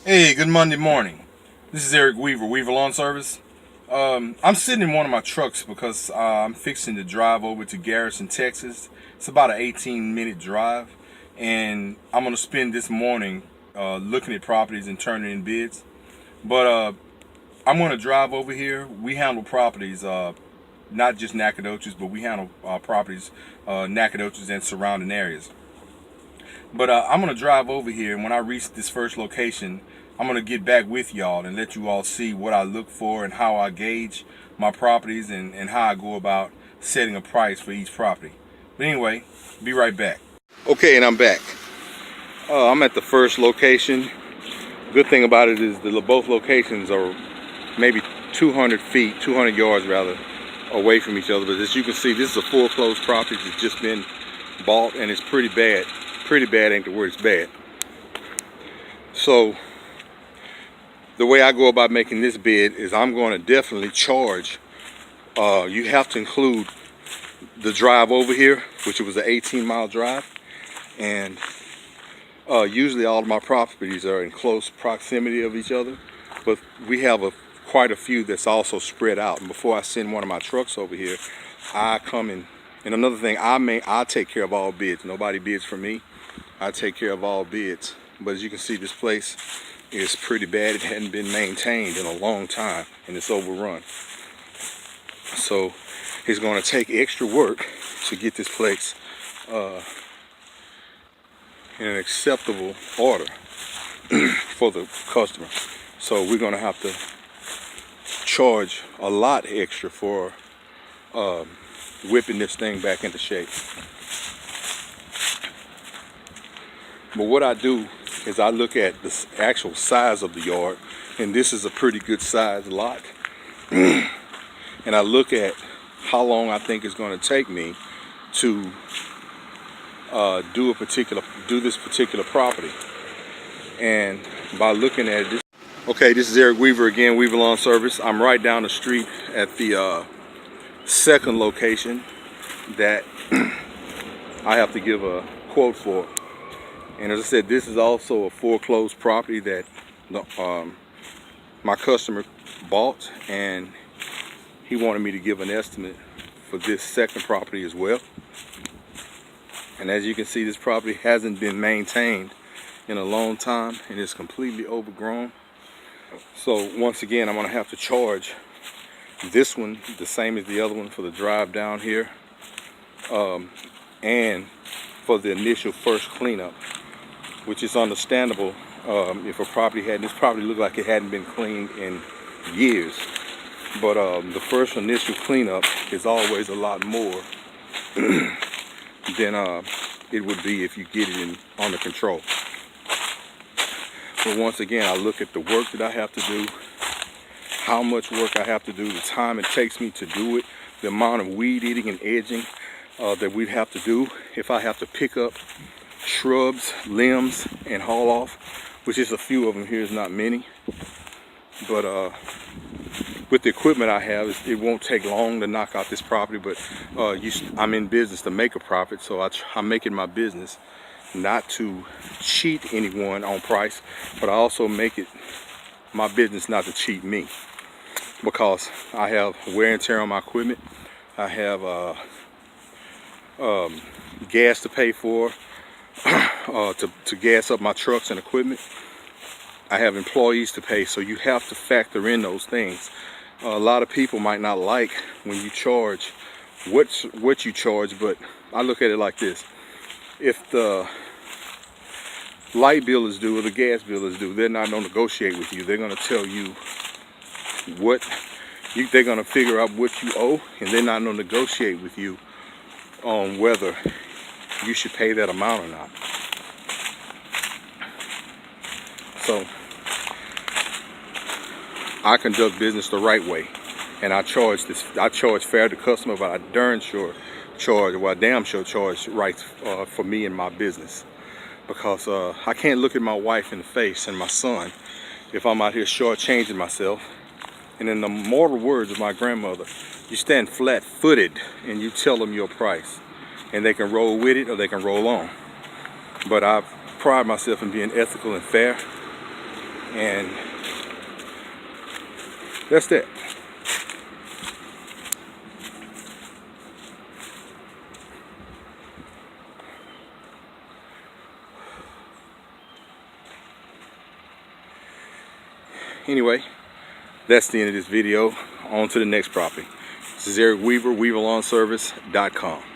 Hey, good Monday morning. This is Ericwvr, Weaver Lawn Service. I'm sitting in one of my trucks because I'm fixing to drive over to Garrison, Texas. It's about an 18-minute drive, and I'm going to spend this morning looking at properties and turning in bids. But I'm going to drive over here. We handle properties, not just Nacogdoches, but we handle properties, Nacogdoches and surrounding areas. But I'm going to drive over here, and when I reach this first location, I'm going to get back with y'all and let you all see what I look for and how I gauge my properties and how I go about setting a price for each property. But anyway, be right back. Okay, and I'm back. I'm at the first location. Good thing about it is both locations are maybe 200 feet, 200 yards rather, away from each other. But as you can see, this is a foreclosed property that's just been bought, and it's pretty bad. Pretty bad ain't the word, it's bad. So the way I go about making this bid is I'm going to definitely charge, you have to include the drive over here, which was an 18-mile drive, and usually all of my properties are in close proximity of each other, but we have quite a few that's also spread out. And before I send one of my trucks over here, I come in. And another thing, I take care of all bids. Nobody bids for me. I take care of all bids. But as you can see, this place is pretty bad. It hadn't been maintained in a long time, and it's overrun. So it's going to take extra work to get this place in an acceptable order for the customer. So we're going to have to charge a lot extra for whipping this thing back into shape. But what I do is I look at the actual size of the yard, and this is a pretty good size lot. And I look at how long I think it's going to take me to do this particular property. And by looking at this, okay, this is Ericwvr again, Weaver Lawn Service. I'm right down the street at the second location that I have to give a quote for. And as I said, this is also a foreclosed property that my customer bought, and he wanted me to give an estimate for this second property as well. And as you can see, this property hasn't been maintained in a long time, and it's completely overgrown. So once again, I'm going to have to charge this one the same as the other one for the drive down here, and for the initial first cleanup, which is understandable. If a property this property looked like it hadn't been cleaned in years. But the first initial cleanup is always a lot more than it would be if you get it under control. But once again, I look at the work that I have to do, how much work I have to do, the time it takes me to do it, the amount of weed eating and edging that we'd have to do if I have to pick up shrubs, limbs, and haul off, which is a few of them here, is not many. But with the equipment I have, it won't take long to knock out this property. But I'm in business to make a profit, so I'm making my business not to cheat anyone on price, but I also make it my business not to cheat me, because I have wear and tear on my equipment. I have gas to pay for, to gas up my trucks and equipment. I have employees to pay, so you have to factor in those things. A lot of people might not like when you charge what you charge, but I look at it like this: if the light bill is due or the gas bill is due, they're not going to negotiate with you. They're going to tell you they're going to figure out what you owe, and they're not going to negotiate with you on whether you should pay that amount or not. So I conduct business the right way, and I charge fair to customer, but I damn sure charge right for me and my business, because I can't look at my wife in the face and my son if I'm out here shortchanging myself. And in the mortal words of my grandmother, you stand flat-footed and you tell them your price, and they can roll with it or they can roll on. But I pride myself in being ethical and fair, And that's that. Anyway, that's the end of this video. On to the next property. This is Ericwvr, weaverlawnservice.com.